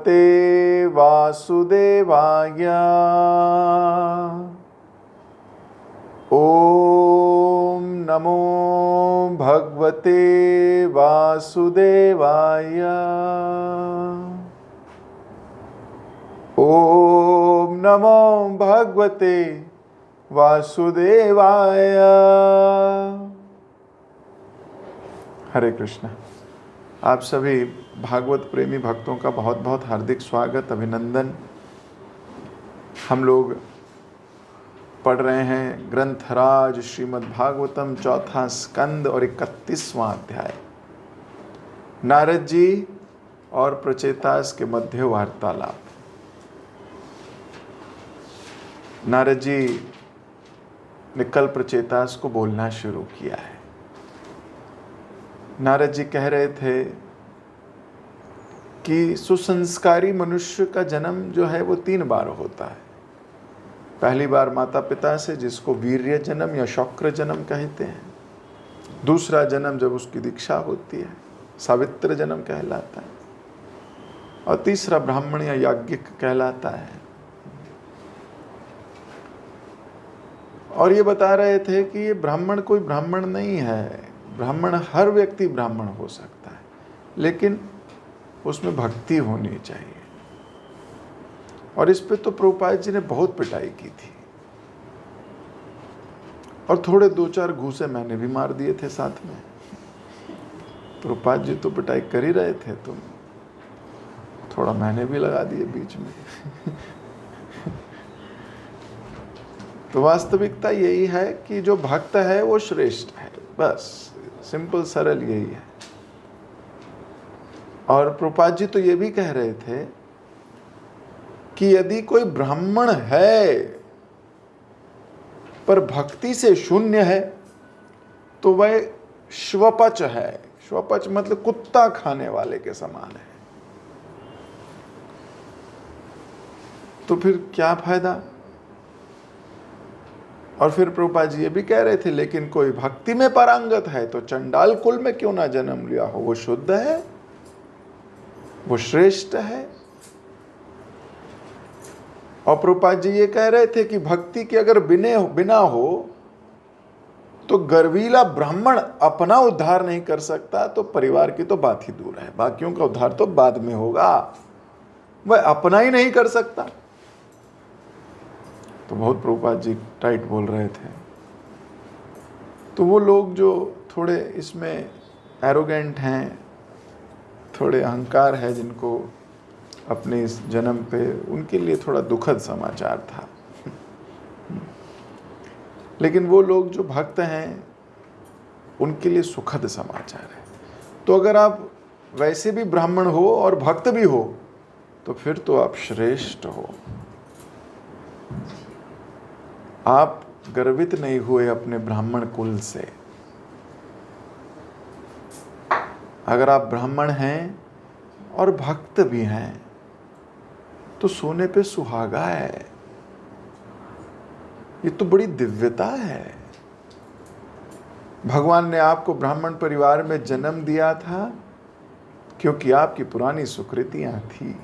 भगवते वासुदेवाय। ओम नमो भगवते वासुदेवाय। ओम नमो भगवते वासुदेवाय। हरे कृष्णा। आप सभी भागवत प्रेमी भक्तों का बहुत बहुत हार्दिक स्वागत, अभिनंदन। हम लोग पढ़ रहे हैं ग्रंथराज श्रीमद् भागवतम, चौथा स्कंद और 31वां अध्याय। नारद जी और प्रचेतास के मध्य वार्तालाप। नारद जी ने कल प्रचेतास को बोलना शुरू किया है। नारद जी कह रहे थे कि सुसंस्कारी मनुष्य का जन्म जो है वो 3 बार होता है। पहली बार माता पिता से, जिसको वीर्य जन्म या शौक्र जन्म कहते हैं। दूसरा जन्म जब उसकी दीक्षा होती है, सावित्र जन्म कहलाता है। और तीसरा ब्राह्मण या याज्ञिक कहलाता है। और ये बता रहे थे कि ये ब्राह्मण कोई ब्राह्मण नहीं है। ब्राह्मण, हर व्यक्ति ब्राह्मण हो सकता है, लेकिन उसमें भक्ति होनी चाहिए। और इस पे तो प्रभुपाद जी ने बहुत पिटाई की थी, और थोड़े 2-4 घूसे मैंने भी मार दिए थे साथ में। प्रभुपाद जी तो पिटाई कर ही रहे थे, तुम थोड़ा मैंने भी लगा दिए बीच में। तो वास्तविकता यही है कि जो भक्त है वो श्रेष्ठ है, बस सिंपल सरल यही है। और प्रभुपाद जी तो ये भी कह रहे थे कि यदि कोई ब्राह्मण है पर भक्ति से शून्य है तो वह श्वपच है। श्वपच मतलब कुत्ता खाने वाले के समान है। तो फिर क्या फायदा। और फिर प्रभुपाद जी ये भी कह रहे थे, लेकिन कोई भक्ति में पारंगत है तो चंडाल कुल में क्यों ना जन्म लिया हो, वो शुद्ध है, वो श्रेष्ठ है। और प्रभुपाद जी ये कह रहे थे कि भक्ति के अगर बिना हो तो गर्वीला ब्राह्मण अपना उद्धार नहीं कर सकता, तो परिवार की तो बात ही दूर है, बाकियों का उद्धार तो बाद में होगा। वह अपना ही नहीं कर सकता। तो बहुत प्रभुपाद जी टाइट बोल रहे थे। तो वो लोग जो थोड़े इसमें एरोगेंट हैं, थोड़े अहंकार है जिनको अपने इस जन्म पे, उनके लिए थोड़ा दुखद समाचार था। लेकिन वो लोग जो भक्त हैं उनके लिए सुखद समाचार है। तो अगर आप वैसे भी ब्राह्मण हो और भक्त भी हो तो फिर तो आप श्रेष्ठ हो। आप गर्वित नहीं हुए अपने ब्राह्मण कुल से। अगर आप ब्राह्मण हैं और भक्त भी हैं तो सोने पे सुहागा है। ये तो बड़ी दिव्यता है। भगवान ने आपको ब्राह्मण परिवार में जन्म दिया था क्योंकि आपकी पुरानी सुकृतियां थी।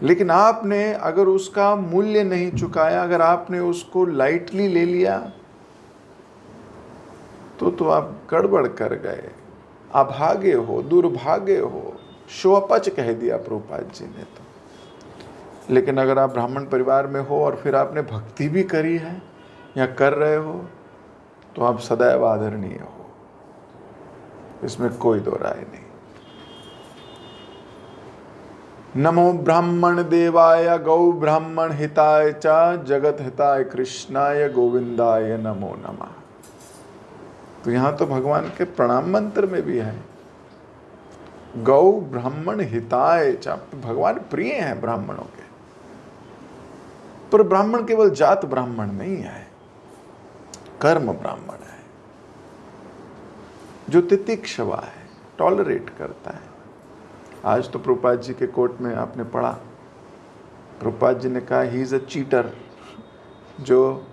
लेकिन आपने अगर उसका मूल्य नहीं चुकाया, अगर आपने उसको लाइटली ले लिया तो आप गड़बड़ कर गए, अभागे हो, दुर्भागे हो, श्वपच कह दिया प्रभुपाद जी ने तो। लेकिन अगर आप ब्राह्मण परिवार में हो और फिर आपने भक्ति भी करी है या कर रहे हो तो आप सदैव आदरणीय हो, इसमें कोई दो राय नहीं। नमो ब्राह्मण देवाय गौ ब्राह्मण हिताय च जगत हिताय कृष्णाय गोविंदाय नमो नमः। तो यहाँ तो भगवान के प्रणाम मंत्र में भी है गौ ब्राह्मण हिताय च। भगवान प्रिय हैं ब्राह्मणों के, पर ब्राह्मण केवल जात ब्राह्मण नहीं है, कर्म ब्राह्मण है, जो तितिक्षवा है, टॉलरेट करता है। आज तो प्रभुपाद जी के कोर्ट में आपने पढ़ा, प्रभुपाद जी ने कहा ही इज अ चीटर। जो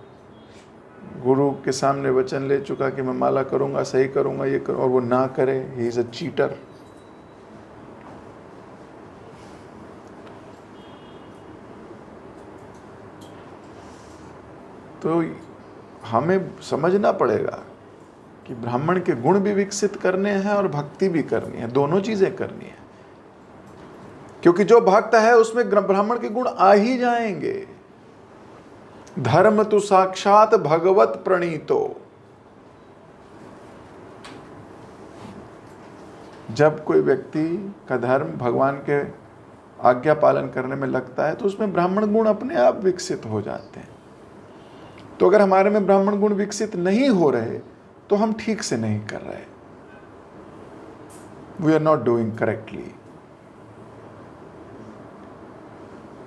गुरु के सामने वचन ले चुका कि मैं माला करूंगा, सही करूंगा, ये करूं, और वो ना करे, ही इज अ चीटर। तो हमें समझना पड़ेगा कि ब्राह्मण के गुण भी विकसित करने हैं और भक्ति भी करनी है, दोनों चीजें करनी है। क्योंकि जो भक्त है उसमें ब्राह्मण के गुण आ ही जाएंगे। धर्म तो साक्षात भगवत प्रणीतो। जब कोई व्यक्ति का धर्म भगवान के आज्ञा पालन करने में लगता है तो उसमें ब्राह्मण गुण अपने आप विकसित हो जाते हैं। तो अगर हमारे में ब्राह्मण गुण विकसित नहीं हो रहे तो हम ठीक से नहीं कर रहे, we are not doing correctly.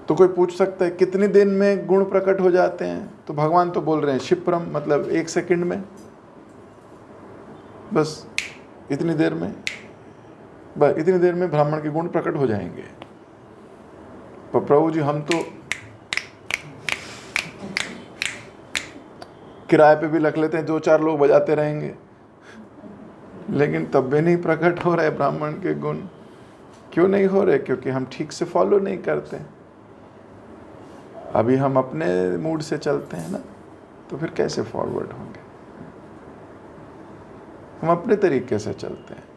तो कोई पूछ सकता है कितने दिन में गुण प्रकट हो जाते हैं? तो भगवान तो बोल रहे हैं क्षिप्रम, मतलब 1 सेकंड में, बस इतनी देर में, बस इतनी देर में ब्राह्मण के गुण प्रकट हो जाएंगे। पर प्रभु जी हम तो किराए पे भी रख लेते हैं, 2-4 लोग बजाते रहेंगे, लेकिन तब भी नहीं प्रकट हो रहे ब्राह्मण के गुण। क्यों नहीं हो रहे? क्योंकि हम ठीक से फॉलो नहीं करते। अभी हम अपने मूड से चलते हैं ना, तो फिर कैसे फॉरवर्ड होंगे? हम अपने तरीके से चलते हैं।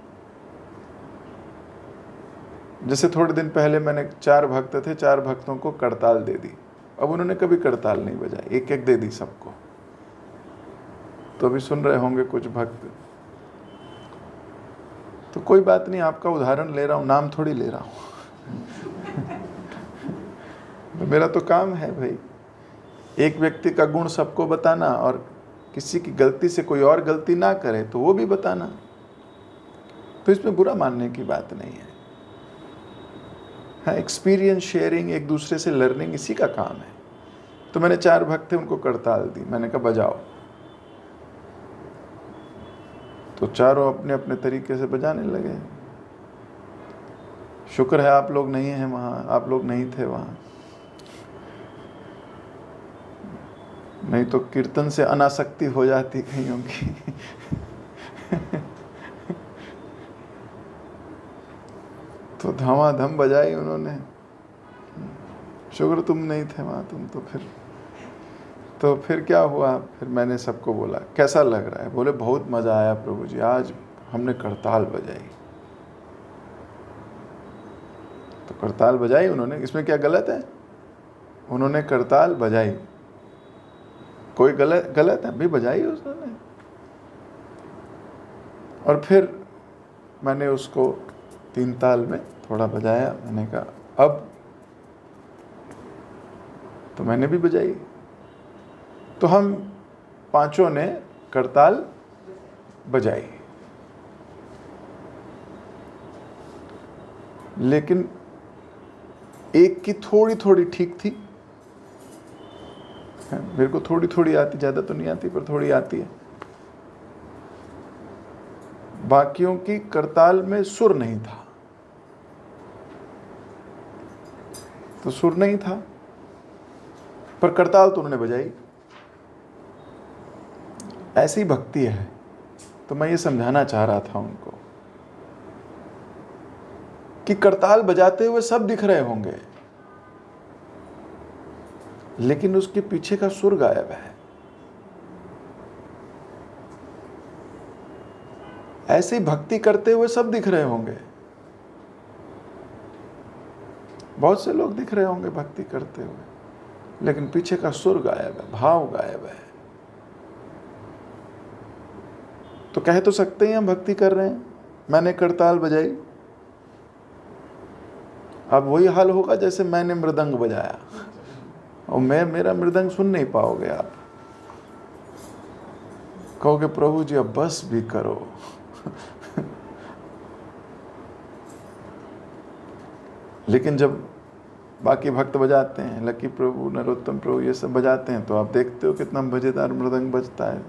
जैसे थोड़े दिन पहले मैंने 4 भक्त थे, 4 भक्तों को करताल दे दी। अब उन्होंने कभी करताल नहीं बजाई, एक एक दे दी सबको। तो अभी सुन रहे होंगे कुछ भक्त, तो कोई बात नहीं, आपका उदाहरण ले रहा हूँ, नाम थोड़ी ले रहा हूँ। मेरा तो काम है भाई, एक व्यक्ति का गुण सबको बताना और किसी की गलती से कोई और गलती ना करे तो वो भी बताना। तो इसमें बुरा मानने की बात नहीं है। हाँ, एक्सपीरियंस शेयरिंग, एक दूसरे से लर्निंग, इसी का काम है। तो मैंने 4 भक्त थे, उनको करताल दी। मैंने कहा बजाओ, तो चारों अपने अपने तरीके से बजाने लगे। शुक्र है आप लोग नहीं हैं वहाँ, आप लोग नहीं थे वहाँ, नहीं तो कीर्तन से अनासक्ति हो जाती कईयों की। तो धमाधम बजाई उन्होंने। शुक्र तुम नहीं थे वहाँ, तुम तो फिर क्या हुआ? फिर मैंने सबको बोला कैसा लग रहा है? बोले बहुत मज़ा आया प्रभु जी, आज हमने करताल बजाई। तो करताल बजाई उन्होंने, इसमें क्या गलत है? उन्होंने करताल बजाई, कोई गलत है भी? बजाई उसने। और फिर मैंने उसको 3 ताल में थोड़ा बजाया। मैंने कहा अब, तो मैंने भी बजाई। तो हम 5 ने करताल बजाई, लेकिन एक की थोड़ी थोड़ी ठीक थी। मेरे को थोड़ी थोड़ी आती, ज़्यादा तो नहीं आती, पर थोड़ी आती है। बाकियों की करताल में सुर नहीं था, तो सुर नहीं था, पर करताल तो उन्होंने बजाई। ऐसी भक्ति है। तो मैं ये समझाना चाह रहा था उनको कि करताल बजाते हुए सब दिख रहे होंगे, लेकिन उसके पीछे का सुर गायब है। ऐसी भक्ति करते हुए सब दिख रहे होंगे, बहुत से लोग दिख रहे होंगे भक्ति करते हुए, लेकिन पीछे का सुर गायब है, भाव गायब है। तो कह तो सकते हैं हम भक्ति कर रहे हैं, मैंने करताल बजाई। अब वही हाल होगा जैसे मैंने मृदंग बजाया, और मेरा मृदंग सुन नहीं पाओगे आप। कहोगे प्रभु जी अब बस भी करो। लेकिन जब बाकी भक्त बजाते हैं, लकी प्रभु, नरोत्तम प्रभु, ये सब बजाते हैं, तो आप देखते हो कितना मजेदार मृदंग बजता है।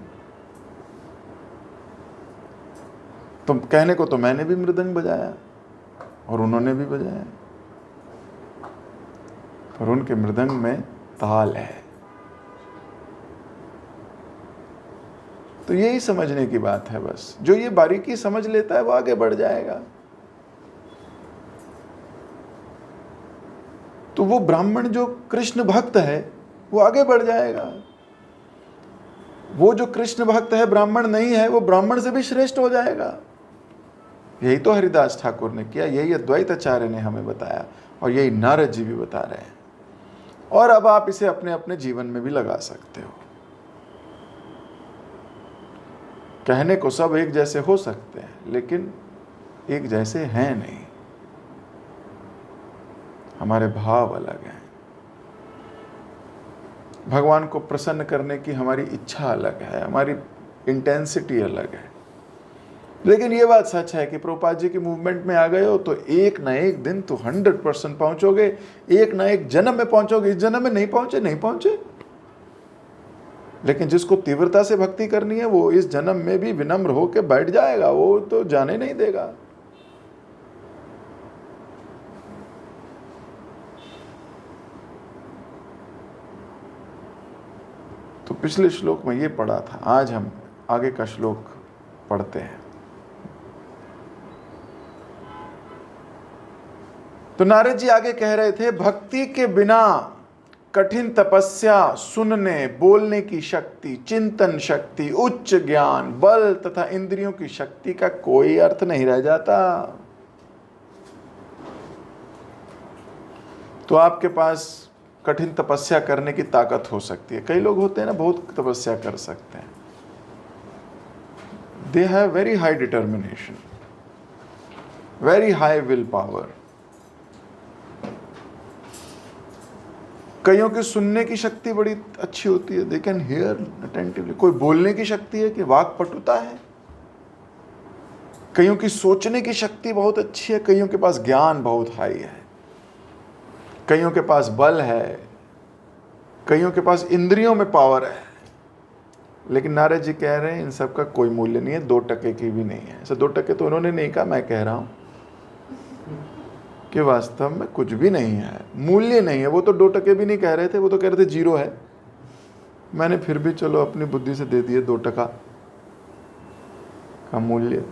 तो कहने को तो मैंने भी मृदंग बजाया और उन्होंने भी बजाया, पर उनके मृदंग में ताल है। तो यही समझने की बात है बस। जो ये बारीकी समझ लेता है वो आगे बढ़ जाएगा। तो वो ब्राह्मण जो कृष्ण भक्त है वो आगे बढ़ जाएगा। वो जो कृष्ण भक्त है, ब्राह्मण नहीं है, वो ब्राह्मण से भी श्रेष्ठ हो जाएगा। यही तो हरिदास ठाकुर ने किया, यही अद्वैत आचार्य ने हमें बताया, और यही नारद जी भी बता रहे हैं। और अब आप इसे अपने अपने जीवन में भी लगा सकते हो। कहने को सब एक जैसे हो सकते हैं, लेकिन एक जैसे हैं नहीं। हमारे भाव अलग हैं। भगवान को प्रसन्न करने की हमारी इच्छा अलग है, हमारी इंटेंसिटी अलग है। लेकिन ये बात सच है कि प्रभुपाद जी की मूवमेंट में आ गए हो तो एक ना एक दिन तो 100% पहुंचोगे, एक ना एक जन्म में पहुंचोगे। इस जन्म में नहीं पहुंचे, लेकिन जिसको तीव्रता से भक्ति करनी है वो इस जन्म में भी विनम्र होकर बैठ जाएगा, वो तो जाने नहीं देगा। तो पिछले श्लोक में ये पढ़ा था, आज हम आगे का श्लोक पढ़ते हैं। तो नारद जी आगे कह रहे थे, भक्ति के बिना कठिन तपस्या, सुनने बोलने की शक्ति, चिंतन शक्ति, उच्च ज्ञान, बल तथा इंद्रियों की शक्ति का कोई अर्थ नहीं रह जाता। तो आपके पास कठिन तपस्या करने की ताकत हो सकती है। कई लोग होते हैं ना, बहुत तपस्या कर सकते हैं, they have very high determination, very high will power. कईयों की सुनने की शक्ति बड़ी अच्छी होती है, दे कैन हियर अटेंटिवली। कोई बोलने की शक्ति है कि वाक पटुता है। कईयों की सोचने की शक्ति बहुत अच्छी है, कईयों के पास ज्ञान बहुत हाई है, कईयों के पास बल है, कईयों के पास इंद्रियों में पावर है। लेकिन नारद जी कह रहे हैं इन सब का कोई मूल्य नहीं है, 2 टके की भी नहीं है। ऐसे 2 टके तो उन्होंने नहीं कहा, मैं कह रहा हूं कि वास्तव में कुछ भी नहीं है, मूल्य नहीं है। वो तो 2 टके भी नहीं कह रहे थे, वो तो कह रहे थे 0 है। मैंने फिर भी चलो अपनी बुद्धि से दे दिए 2 टका का मूल्य।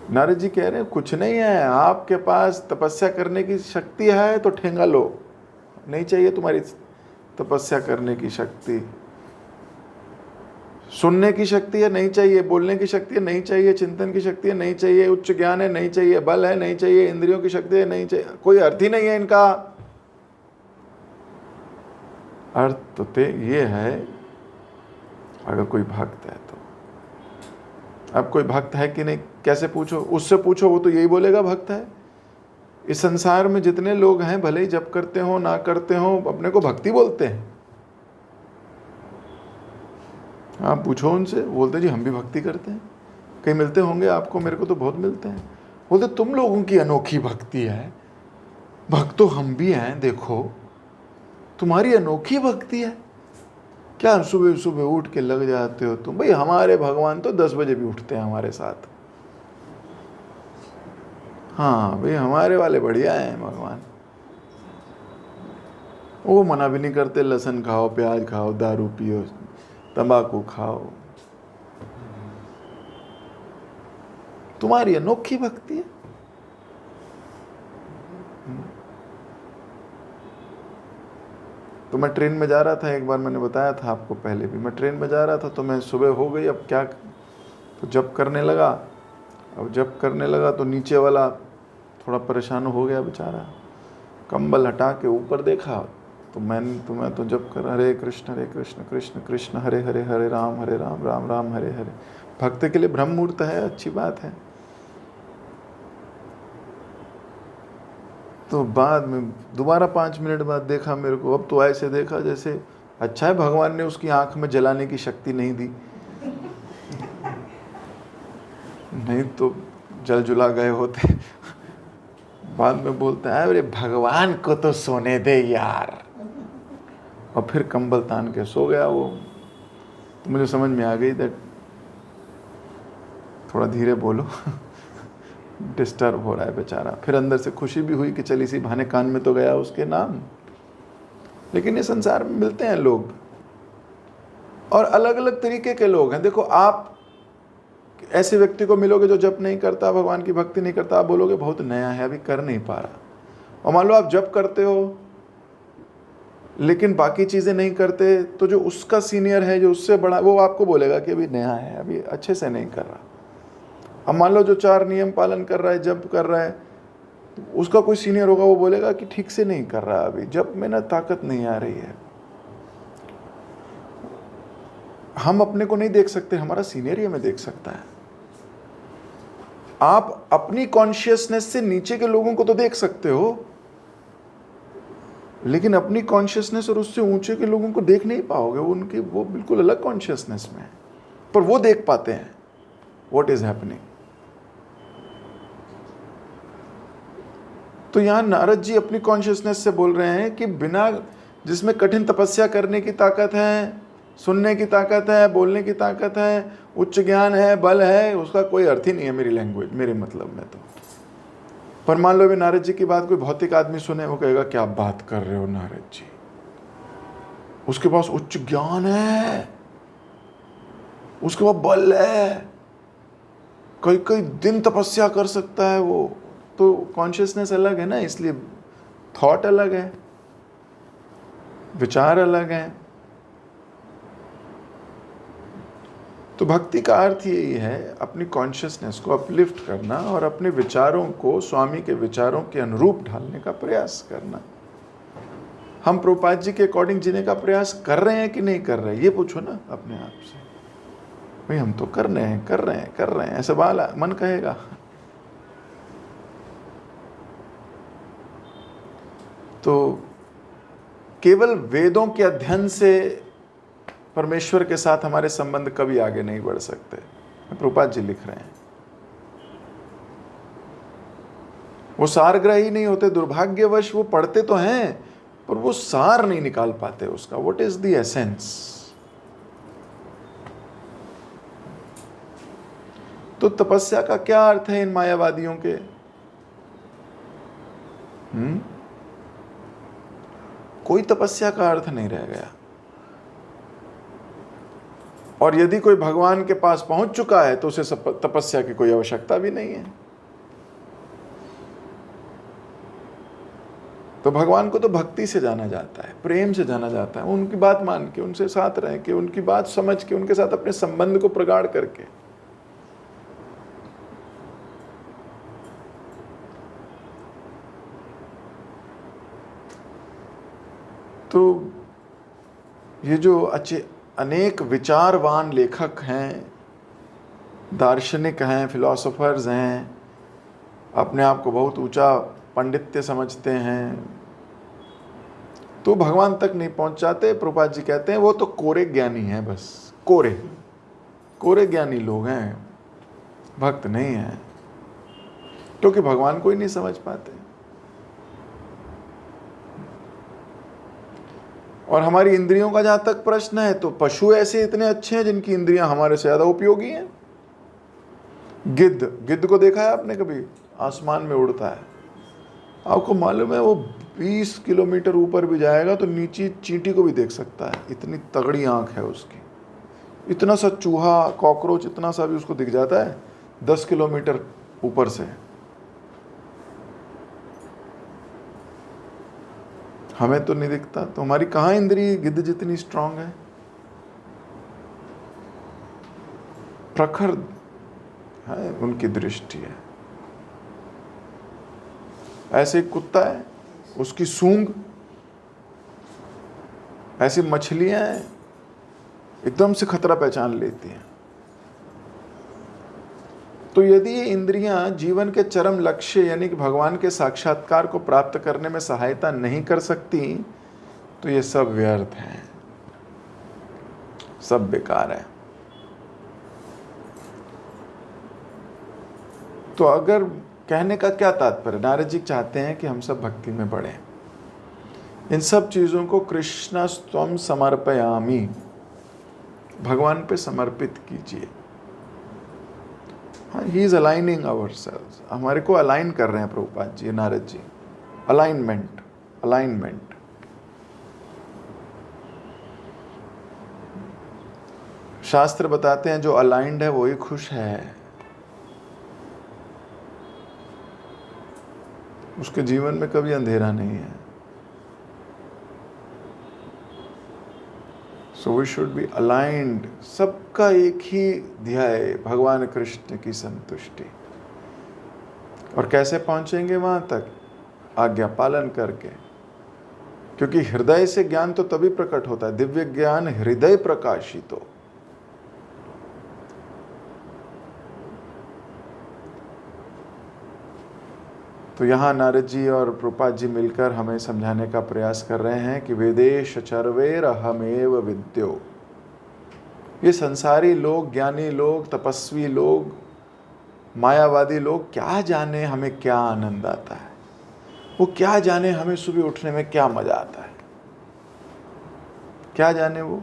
नारद जी कह रहे हैं कुछ नहीं है, आपके पास तपस्या करने की शक्ति है तो ठेंगा लो, नहीं चाहिए तुम्हारी तपस्या करने की शक्ति। सुनने की शक्ति है, नहीं चाहिए। बोलने की शक्ति है, नहीं चाहिए। चिंतन की शक्ति है, नहीं चाहिए। उच्च ज्ञान है, नहीं चाहिए। बल है, नहीं चाहिए। इंद्रियों की शक्ति है, नहीं चाहिए। कोई अर्थ ही नहीं है इनका। अर्थ तो ये है अगर कोई भक्त है तो। अब कोई भक्त है कि नहीं कैसे पूछो, उससे पूछो, वो तो यही बोलेगा भक्त है। इस संसार में जितने लोग हैं, भले ही जप करते हो ना करते हो, अपने को भक्ति बोलते हैं। आप पूछो उनसे, बोलते जी हम भी भक्ति करते हैं। कहीं मिलते होंगे आपको, मेरे को तो बहुत मिलते हैं। बोलते तुम लोगों की अनोखी भक्ति है, भक्त तो हम भी हैं, देखो तुम्हारी अनोखी भक्ति है। क्या सुबह सुबह उठ के लग जाते हो तुम? भाई हमारे भगवान तो 10 बजे भी उठते हैं हमारे साथ। हाँ भाई हमारे वाले बढ़िया हैं भगवान, वो मना भी नहीं करते, लहसुन खाओ, प्याज खाओ, दारू पियो, तंबाकू खाओ। तुम्हारी अनोखी भक्ति है। तो मैं ट्रेन में जा रहा था, एक बार मैंने बताया था आपको पहले भी, मैं ट्रेन में जा रहा था तो मैं सुबह हो गई, अब क्या, तो जब करने लगा। अब जब करने लगा तो नीचे वाला थोड़ा परेशान हो गया बेचारा, कंबल हटा के ऊपर देखा तो मैं तो जब कर हरे कृष्ण कृष्ण कृष्ण हरे हरे, हरे राम राम राम हरे हरे। भक्त के लिए ब्रह्म मुहूर्त है, अच्छी बात है। तो बाद में दोबारा 5 मिनट बाद देखा मेरे को, अब तो ऐसे देखा जैसे अच्छा है भगवान ने उसकी आंख में जलाने की शक्ति नहीं दी, नहीं तो जल जुला गए होते। बाद में बोलता है अरे भगवान को तो सोने दे यार, और फिर कंबल तान के सो गया वो। तो मुझे समझ में आ गई दैट थोड़ा धीरे बोलो, डिस्टर्ब हो रहा है बेचारा। फिर अंदर से खुशी भी हुई कि चल इसी बहाने कान में तो गया उसके नाम। लेकिन ये संसार में मिलते हैं लोग, और अलग अलग तरीके के लोग हैं। देखो आप ऐसे व्यक्ति को मिलोगे जो जप नहीं करता, भगवान की भक्ति नहीं करता, आप बोलोगे बहुत नया है, अभी कर नहीं पा रहा। और मान लो आप जप करते हो लेकिन बाकी चीज़ें नहीं करते, तो जो उसका सीनियर है, जो उससे बड़ा, वो आपको बोलेगा कि अभी नया है, अभी अच्छे से नहीं कर रहा। अब मान लो जो 4 नियम पालन कर रहा है, जब कर रहा है, उसका कोई सीनियर होगा, वो बोलेगा कि ठीक से नहीं कर रहा, अभी जब में ना ताकत नहीं आ रही है। हम अपने को नहीं देख सकते, हमारा सीनियर ही हमें देख सकता है। आप अपनी कॉन्शियसनेस से नीचे के लोगों को तो देख सकते हो, लेकिन अपनी कॉन्शियसनेस और उससे ऊंचे के लोगों को देख नहीं पाओगे। वो बिल्कुल अलग कॉन्शियसनेस में है, पर वो देख पाते हैं व्हाट इज हैपनिंग। तो यहां नारद जी अपनी कॉन्शियसनेस से बोल रहे हैं कि बिना, जिसमें कठिन तपस्या करने की ताकत है, सुनने की ताकत है, बोलने की ताकत है, उच्च ज्ञान है, बल है, उसका कोई अर्थ ही नहीं है मेरी लैंग्वेज, मेरे मतलब में तो। पर मान लो भी नारद जी की बात कोई भौतिक आदमी सुने, वो कहेगा क्या बात कर रहे हो नारद जी, उसके पास उच्च ज्ञान है, उसके पास बल है, कई कई दिन तपस्या कर सकता है वो। तो कॉन्शियसनेस अलग है ना, इसलिए थॉट अलग है, विचार अलग है। तो भक्ति का अर्थ यही है, अपनी कॉन्शियसनेस को अपलिफ्ट करना और अपने विचारों को स्वामी के विचारों के अनुरूप ढालने का प्रयास करना। हम प्रभुपाद जी के अकॉर्डिंग जीने का प्रयास कर रहे हैं कि नहीं कर रहे, ये पूछो ना अपने आप से। भाई हम तो कर रहे हैं ऐसा वाला मन कहेगा। तो केवल वेदों के अध्ययन से परमेश्वर के साथ हमारे संबंध कभी आगे नहीं बढ़ सकते। प्रभुपाद जी लिख रहे हैं, वो सारग्राही नहीं होते, दुर्भाग्यवश वो पढ़ते तो हैं पर वो सार नहीं निकाल पाते उसका, व्हाट इज द एसेंस। तो तपस्या का क्या अर्थ है इन मायावादियों के? कोई तपस्या का अर्थ नहीं रह गया। और यदि कोई भगवान के पास पहुंच चुका है तो उसे तपस्या की कोई आवश्यकता भी नहीं है। तो भगवान को तो भक्ति से जाना जाता है, प्रेम से जाना जाता है, उनकी बात मान के, उनसे साथ रह के, उनकी बात समझ के, उनके साथ अपने संबंध को प्रगाढ़ करके। तो ये जो अच्छे अनेक विचारवान लेखक हैं, दार्शनिक हैं, फिलोसोफर्स हैं, अपने आप को बहुत ऊंचा पंडित्य समझते हैं, तो भगवान तक नहीं पहुंच जाते। प्रभुपाद जी कहते हैं वो तो कोरे ज्ञानी हैं, बस कोरे ज्ञानी लोग हैं, भक्त नहीं हैं, क्योंकि भगवान को ही नहीं समझ पाते। और हमारी इंद्रियों का जहां तक प्रश्न है, तो पशु ऐसे इतने अच्छे हैं जिनकी इंद्रियां हमारे से ज्यादा उपयोगी हैं। गिद्ध को देखा है आपने कभी? आसमान में उड़ता है, आपको मालूम है वो 20 किलोमीटर ऊपर भी जाएगा तो नीचे चींटी को भी देख सकता है, इतनी तगड़ी आंख है उसकी। इतना सा चूहा, कॉकरोच, इतना सा भी उसको दिख जाता है 10 किलोमीटर ऊपर से। हमें तो नहीं दिखता। तो हमारी कहाँ इंद्रिय गिद्ध जितनी स्ट्रांग है? प्रखर है उनकी दृष्टि है। ऐसे कुत्ता है, उसकी सूंघ, ऐसी मछलियां हैं, एकदम से खतरा पहचान लेती हैं। तो यदि ये इंद्रियां जीवन के चरम लक्ष्य यानी कि भगवान के साक्षात्कार को प्राप्त करने में सहायता नहीं कर सकती, तो ये सब व्यर्थ है, सब बेकार है। तो अगर कहने का क्या तात्पर्य, नारद जी चाहते हैं कि हम सब भक्ति में बढ़ें, इन सब चीज़ों को कृष्णस्त्वं समर्पयामि, भगवान पे समर्पित कीजिए। हाँ, ही इज अलाइनिंग आवरसेल्व्स, हमारे को अलाइन कर रहे हैं प्रभुपाद जी, नारद जी। अलाइनमेंट। शास्त्र बताते हैं जो अलाइंड है वही खुश है, उसके जीवन में कभी अंधेरा नहीं है। So we should be aligned, सबका एक ही ध्येय, भगवान कृष्ण की संतुष्टि। और कैसे पहुंचेंगे वहां तक? आज्ञा पालन करके, क्योंकि हृदय से ज्ञान तो तभी प्रकट होता है, दिव्य ज्ञान हृदय प्रकाशित हो। तो यहाँ नारद जी और प्रभुपाद जी मिलकर हमें समझाने का प्रयास कर रहे हैं कि वेदेश चर्वेर अहमेव विद्यो। ये संसारी लोग, ज्ञानी लोग, तपस्वी लोग, मायावादी लोग क्या जाने हमें क्या आनंद आता है, वो क्या जाने हमें सुबह उठने में क्या मजा आता है, क्या जाने। वो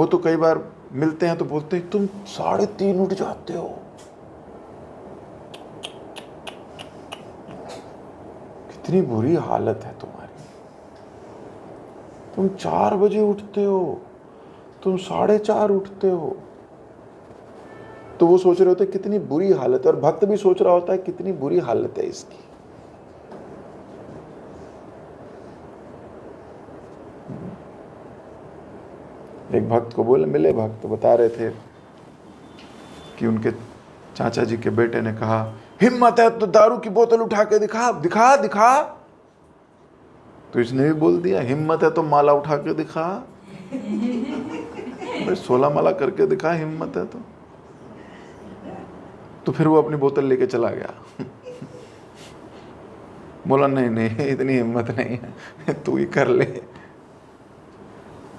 तो कई बार मिलते हैं तो बोलते हैं तुम 3:30 उठ जाते हो, कितनी बुरी हालत है तुम्हारी, तुम 4 बजे उठते हो, तुम 4:30 उठते हो। तो वो सोच रहे होते कितनी बुरी हालत है, और भक्त भी सोच रहा होता है कितनी बुरी हालत है इसकी। एक भक्त को मिले भक्त, तो बता रहे थे कि उनके चाचा जी के बेटे ने कहा, हिम्मत है तो दारू की बोतल उठा के दिखा दिखा दिखा। तो इसने भी बोल दिया, हिम्मत है तो माला उठा के दिखा। 16 माला करके दिखा, हिम्मत है तो फिर वो अपनी बोतल लेके चला गया। बोला नहीं नहीं, इतनी हिम्मत नहीं है, तू ही कर ले।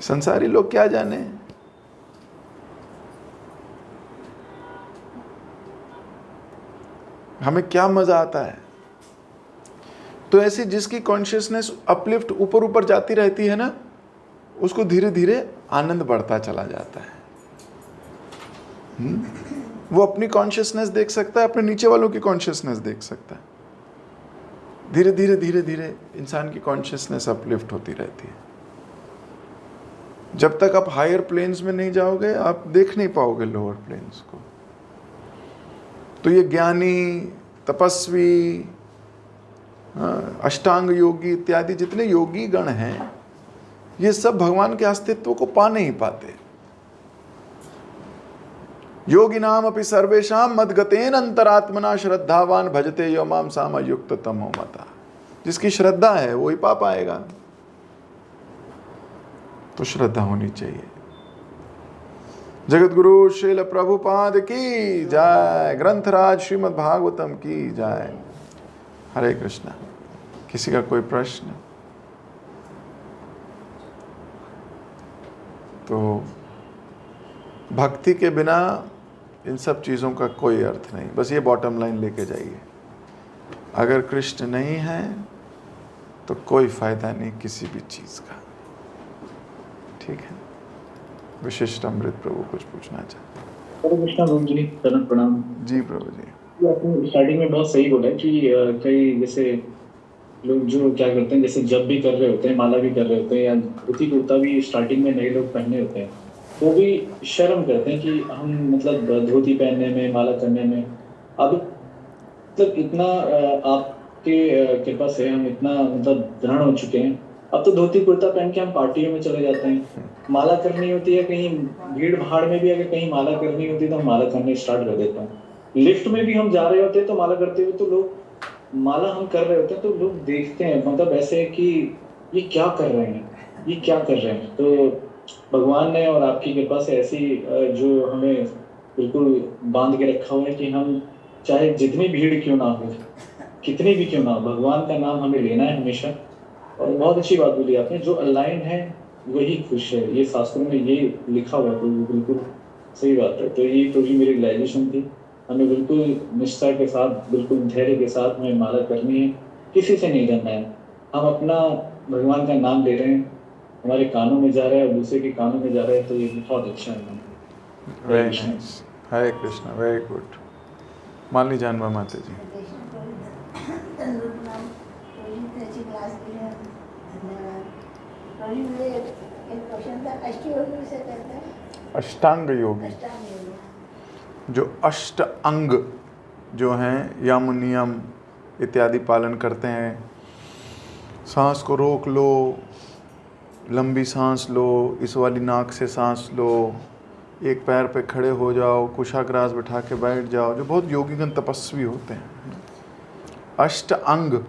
संसारी लोग क्या जाने। हमें क्या मजा आता है। तो ऐसी जिसकी कॉन्शियसनेस अपलिफ्ट ऊपर ऊपर जाती रहती है ना, उसको धीरे धीरे आनंद बढ़ता चला जाता है। वो अपनी कॉन्शियसनेस देख सकता है, अपने नीचे वालों की कॉन्शियसनेस देख सकता है। धीरे धीरे धीरे धीरे इंसान की कॉन्शियसनेस अपलिफ्ट होती रहती है। जब तक आप हायर प्लेन्स में नहीं जाओगे, आप देख नहीं पाओगे लोअर प्लेन्स को। तो ये ज्ञानी, तपस्वी, अष्टांग योगी इत्यादि जितने योगी गण हैं, ये सब भगवान के अस्तित्व को पा नहीं पाते। योगिनाम अपि सर्वेषां मद्गतेन अंतरात्मना श्रद्धावान भजते यो माम सामयुक्त तमो मता। जिसकी श्रद्धा है वही पा पाएगा। तो श्रद्धा होनी चाहिए। जगत गुरु श्रील प्रभुपाद की जय, ग्रंथराज श्रीमद् भागवतम की जय। हरे कृष्णा। किसी का कोई प्रश्न? तो भक्ति के बिना इन सब चीज़ों का कोई अर्थ नहीं। बस ये बॉटम लाइन लेके जाइए। अगर कृष्ण नहीं है तो कोई फायदा नहीं किसी भी चीज़ का। ठीक है। विशिष्ट अमृत प्रभु कुछ पूछना चाहते हैं? हरे कृष्णा प्रभु जी, चरण प्रणाम। जी प्रभु जी। आपने स्टार्टिंग में बहुत सही बोला कि कई जैसे लोग जो क्या करते हैं, जैसे जब भी कर रहे होते हैं, माला भी कर रहे होते हैं, या धोती कुर्ता भी स्टार्टिंग में नए लोग पहने होते हैं, वो भी शर्म करते हैं कि हम मतलब धोती पहनने में, माला करने में। अब मतलब इतना आपके कृपा से हम इतना मतलब दृढ़ हो चुके हैं, अब तो धोती कुर्ता पहन के हम पार्टियों में चले जाते हैं। माला करनी होती है, कहीं भीड़ भाड़ में भी अगर कहीं माला करनी होती है तो हम माला करने स्टार्ट कर देते हैं। लिफ्ट में भी हम जा रहे होते हैं तो माला करते हुए, तो लोग माला हम कर रहे होते हैं तो लोग देखते हैं, मतलब ऐसे कि ये क्या कर रहे हैं, ये क्या कर रहे हैं। तो भगवान ने और आपकी कृपा से ऐसी जो हमें बिल्कुल बांध के रखा हुआ है कि हम चाहे जितनी भीड़ क्यों ना हो, कितनी भी क्यों ना हो, भगवान का नाम हमें लेना है हमेशा। और बहुत अच्छी बात बोली आपने, जो अलाइन है वही खुश है, ये शास्त्रों में ये लिखा हुआ है, तो बिल्कुल सही बात है। तो ये तो भी मेरी रियलाइजेशन थी, हमें बिल्कुल निष्ठा के साथ, बिल्कुल धैर्य के साथ हमें माला करनी है, किसी से नहीं डरना है। हम अपना भगवान का नाम ले रहे हैं, हमारे कानों में जा रहा है और दूसरे के कानों में जा रहा है, तो ये बहुत अच्छा है। Very nice. Hare Krishna, very good. Malini जानवा माता जी। अष्टांग योगी, जो अष्ट अंग जो हैं, यम नियम इत्यादि पालन करते हैं, सांस को रोक लो, लंबी सांस लो, इस वाली नाक से सांस लो, एक पैर पे खड़े हो जाओ, कुशाग्रास बिठा के बैठ जाओ, जो बहुत योगीगण तपस्वी होते हैं। अष्ट अंग,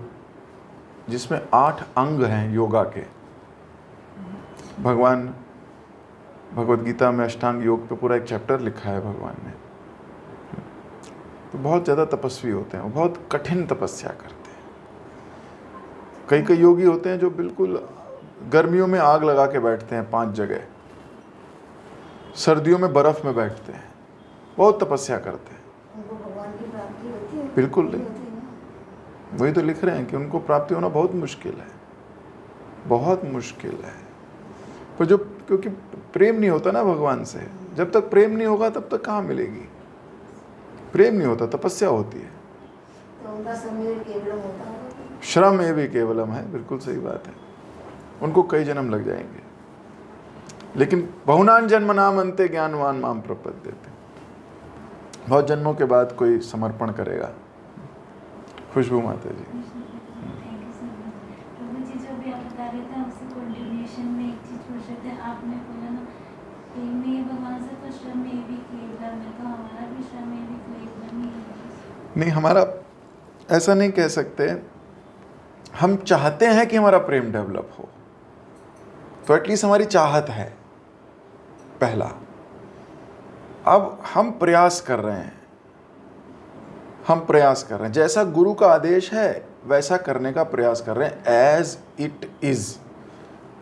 जिसमें 8 अंग हैं योगा के। भगवान भगवद गीता में अष्टांग योग पे पूरा एक चैप्टर लिखा है भगवान ने। तो बहुत ज़्यादा तपस्वी होते हैं, वो बहुत कठिन तपस्या करते हैं। कई कई योगी होते हैं जो बिल्कुल गर्मियों में आग लगा के बैठते हैं 5 जगह, सर्दियों में बर्फ़ में बैठते हैं, बहुत तपस्या करते हैं। उनको भगवान की प्राप्ति होती है? बिल्कुल नहीं। होती है ना। वही तो लिख रहे हैं कि उनको प्राप्ति होना बहुत मुश्किल है, बहुत मुश्किल है। पर जो, क्योंकि प्रेम नहीं होता ना भगवान से, जब तक प्रेम नहीं होगा तब तक कहाँ मिलेगी। प्रेम नहीं होता, तपस्या होती है। तो उनका समय केवलम होता होगा। श्रम एवं केवलम है, बिल्कुल सही बात है। उनको कई जन्म लग जाएंगे, लेकिन बहुनान जन्म नाम अंते ज्ञानवान माम प्रपद्यते। बहुत जन्मों के बाद कोई समर्पण करेगा। खुशबू माता जी। प्रभु जी, जो भी आप बता रहे थे उससे कंटिन्यूएशन में एक चीज पूछ रहे थे। आपने बोला ना प्रेम में भगवान से तो श्रम में भी केवलम है, तो हमारा भी श्रम में भी केवलम ही है। नहीं, हमारा ऐसा नहीं कह सकते। हम चाहते हैं कि हमारा प्रेम डेवलप हो, तो एटलीस्ट हमारी चाहत है पहला। अब हम प्रयास कर रहे हैं, हम प्रयास कर रहे हैं, जैसा गुरु का आदेश है वैसा करने का प्रयास कर रहे हैं, एज इट इज।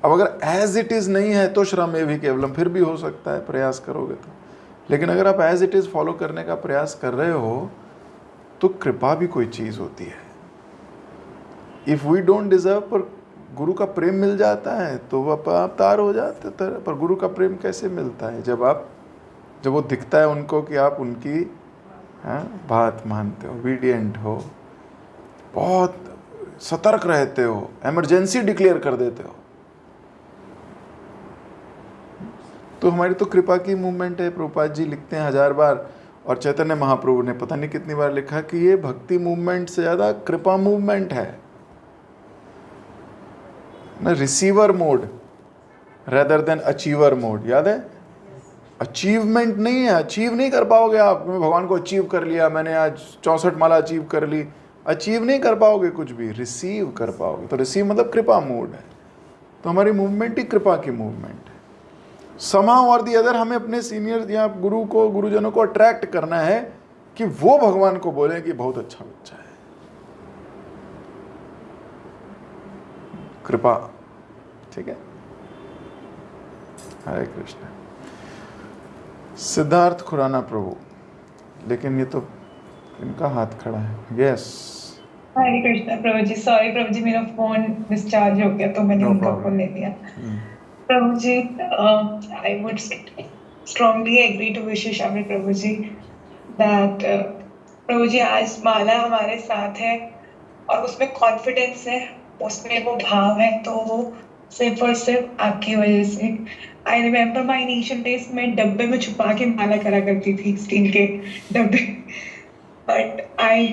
अब अगर एज इट इज नहीं है तो श्रम एवं केवलम फिर भी हो सकता है, प्रयास करोगे तो। लेकिन अगर आप एज इट इज फॉलो करने का प्रयास कर रहे हो तो कृपा भी कोई चीज होती है। इफ वी डोंट डिजर्व, पर गुरु का प्रेम मिल जाता है तो वह अवतार हो जाते। पर गुरु का प्रेम कैसे मिलता है? जब वो दिखता है उनको कि आप उनकी बात मानते हो, ओबीडियंट हो, बहुत सतर्क रहते हो, इमरजेंसी डिक्लेयर कर देते हो, तो हमारी तो कृपा की मूवमेंट है। प्रभुपाद जी लिखते हैं 1000 बार, और चैतन्य महाप्रभु ने पता नहीं कितनी बार लिखा कि ये भक्ति मूवमेंट से ज़्यादा कृपा मूवमेंट है ना। Receiver mode rather than achiever mode. याद है, अचीवमेंट नहीं है, अचीव नहीं कर पाओगे आप। मैं भगवान को अचीव कर लिया, मैंने आज 64 माला अचीव कर ली, अचीव नहीं कर पाओगे कुछ भी, रिसीव कर पाओगे। तो रिसीव मतलब कृपा मूड है। तो हमारी मूवमेंट ही कृपा की मूवमेंट है। समाउ और दी अदर हमें अपने सीनियर या गुरु को, गुरुजनों को अट्रैक्ट करना है कि वो भगवान को बोले कि बहुत अच्छा बच्चा है। कृपा, ठीक है। हरे कृष्ण। सिद्धार्थ खुराना प्रभु, लेकिन ये तो इनका हाथ खड़ा है। यस, हरे कृष्णा प्रभु जी। सॉरी प्रभु जी, मेरा फोन डिस्चार्ज हो गया तो मैंने No उनका problem. फोन ले लिया। Prabhu ji, I would strongly agree to Vishesh Amrit Prabhu ji that Prabhu ji आज माला हमारे साथ है और उसमें कॉन्फिडेंस है, उसमें वो भाव है, तो वो सिर्फ और सिर्फ आपकी वजह से। I remember my initial days में डब्बे में छुपा के माला करा करती थी, स्टील के डब्बे, बट आई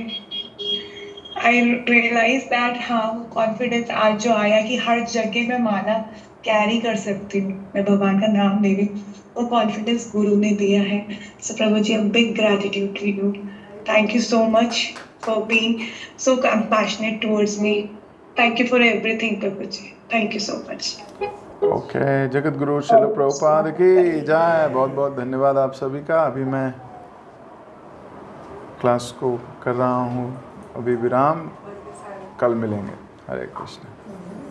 रियलाइज दैट हाँ, कॉन्फिडेंस आज जो आया कि हर जगह मैं माला कैरी कर सकती हूँ, मैं भगवान का नाम ले रही, वो कॉन्फिडेंस गुरु ने दिया है। So Prabhu ji, big gratitude to you. Thank you so much for being so compassionate towards me. Thank you for everything Prabhu ji, thank you so much. Okay. Jagat Guru Srila Prabhupada की जय। बहुत बहुत धन्यवाद आप सभी का। अभी मैं क्लास को कर रहा हूँ अभी विराम, कल मिलेंगे। हरे कृष्ण।